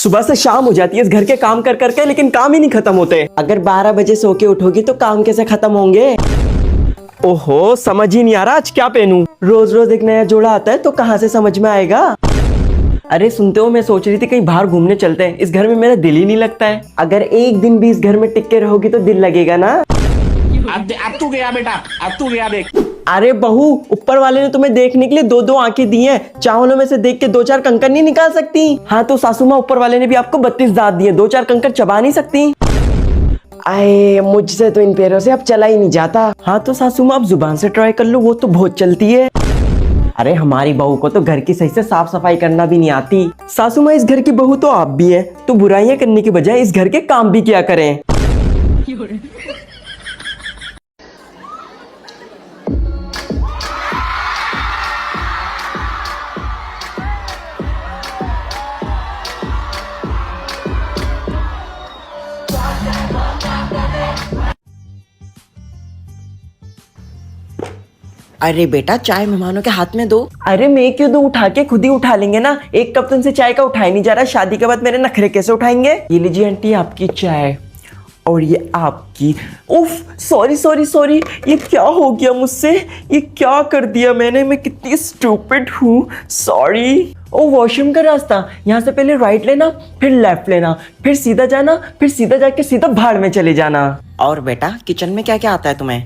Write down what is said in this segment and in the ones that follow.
सुबह से शाम हो जाती है इस घर के काम कर करके, लेकिन काम ही नहीं खत्म होते। अगर 12 बजे सो के उठोगी तो काम कैसे खत्म होंगे? ओहो, समझ ही नहीं आ रहा आज क्या पहनूं। रोज रोज एक नया जोड़ा आता है तो कहाँ से समझ में आएगा। अरे सुनते हो, मैं सोच रही थी कहीं बाहर घूमने चलते हैं, इस घर में मेरा दिल ही नहीं लगता है। अगर एक दिन भी इस घर में टिक के रहोगी तो दिल लगेगा ना। अब तू गया बेटा, अब तू गया देख। अरे बहू, ऊपर वाले ने तुम्हें देखने के लिए दो दो आंखें दी हैं, चावलों में से देख के दो चार कंकर नहीं निकाल सकती? हाँ तो सासू माँ, ऊपर वाले ने भी आपको 32 दांत दिए, दो चार कंकर चबा नहीं सकती? आए, मुझसे तो इन पैरों से अब चला ही नहीं जाता। हाँ तो सासू माँ, आप जुबान से ट्राई कर लो, वो तो बहुत चलती है। अरे हमारी बहू को तो घर की सही से साफ सफाई करना भी नहीं आती। सासू माँ, इस घर की बहू तो आप भी है, तो बुराइयां करने की बजाय इस घर के काम भी किया करें। अरे बेटा, चाय मेहमानों के हाथ में दो। अरे मैं क्यों दूं, उठा के खुद ही उठा लेंगे ना। एक कप तुमसे चाय का उठाया नहीं जा रहा, शादी के बाद मेरे नखरे कैसे उठाएंगे? ये लीजिए आंटी आपकी चाय, और ये आपकी। उफ, सॉरी सॉरी सॉरी, ये क्या हो गया मुझसे? ये क्या कर दिया मैंने? मैं कितनी स्टूपिड हूँ। सॉरी। ओ, वॉशरूम का रास्ता, यहाँ से पहले राइट लेना, फिर लेफ्ट लेना, फिर सीधा जाना, फिर सीधा जाके सीधा भाड़ में चले जाना। और बेटा, किचन में क्या क्या आता है तुम्हें?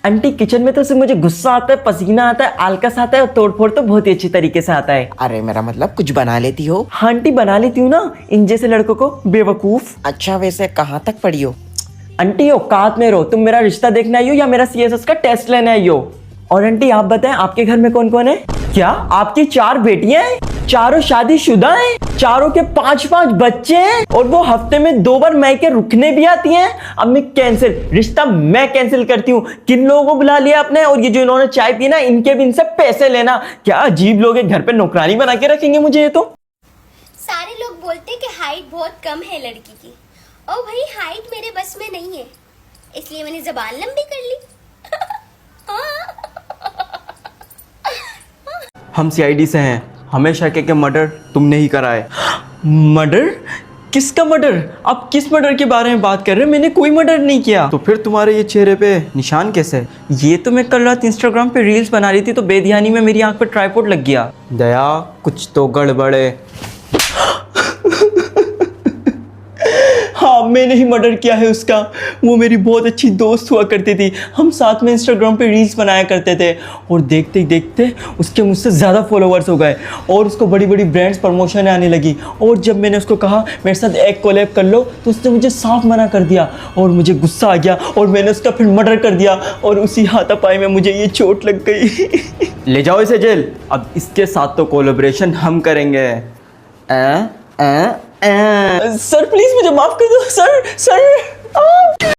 आंटी किचन में तो सिर्फ मुझे गुस्सा आता है, पसीना आता है, आलकस आता है, और तोड़फोड़ तो बहुत ही अच्छी तरीके से आता है। अरे मेरा मतलब कुछ बना लेती हो? हाँ आंटी, बना लेती हूँ ना, इन जैसे लड़कों को बेवकूफ। अच्छा, वैसे कहाँ तक पढ़ी हो? आंटी औकात में रहो, तुम मेरा रिश्ता देखने आई हो या मेरा CSS का टेस्ट लेने आई हो? और आंटी आप बताएं, आपके घर में कौन कौन है? क्या आपकी 4 बेटियां हैं? चारों शादीशुदा हैं? चारों के 5-5 बच्चे हैं? और वो हफ्ते में 2 बार मायके रुकने भी आती हैं? अब मैं कैंसिल, रिश्ता मैं कैंसिल करती हूँ। किन लोगों को बुला लिया आपने? और ये जो इन्होंने चाय पी ना, इनके भी इनसे पैसे लेना। क्या अजीब लोग हैं, घर पे नौकरानी बना के रखेंगे मुझे ये तो। सारे लोग बोलते कि हाइट बहुत कम है लड़की की। ओ भाई, हाइट मेरे बस में नहीं है, इसलिए मैंने जबान लंबी कर ली। हम CID से हैं, हमें शक है कि मर्डर तुमने ही करा है। मर्डर? किसका मर्डर? आप किस मर्डर के बारे में बात कर रहे हैं? मैंने कोई मर्डर नहीं किया। तो फिर तुम्हारे ये चेहरे पे निशान कैसे? ये तो मैं कल रात इंस्टाग्राम पे रील्स बना रही थी तो बेध्यानी में मेरी आंख पर ट्राइपॉड लग गया। दया, कुछ तो गड़बड़ है। हाँ, मैंने ही मर्डर किया है उसका। वो मेरी बहुत अच्छी दोस्त हुआ करती थी, हम साथ में इंस्टाग्राम पे रील्स बनाया करते थे, और देखते ही देखते उसके मुझसे ज़्यादा फॉलोअर्स हो गए और उसको बड़ी बड़ी ब्रांड्स प्रमोशन आने लगी। और जब मैंने उसको कहा मेरे साथ एक कोलैब कर लो तो उसने मुझे साफ मना कर दिया, और मुझे गुस्सा आ गया और मैंने उसका फिर मर्डर कर दिया, और उसी हाथापाई में मुझे ये चोट लग गई। ले जाओ इसे जेल। अब इसके साथ तो कोलैबोरेशन हम करेंगे। सर प्लीज मुझे माफ कर दो सर।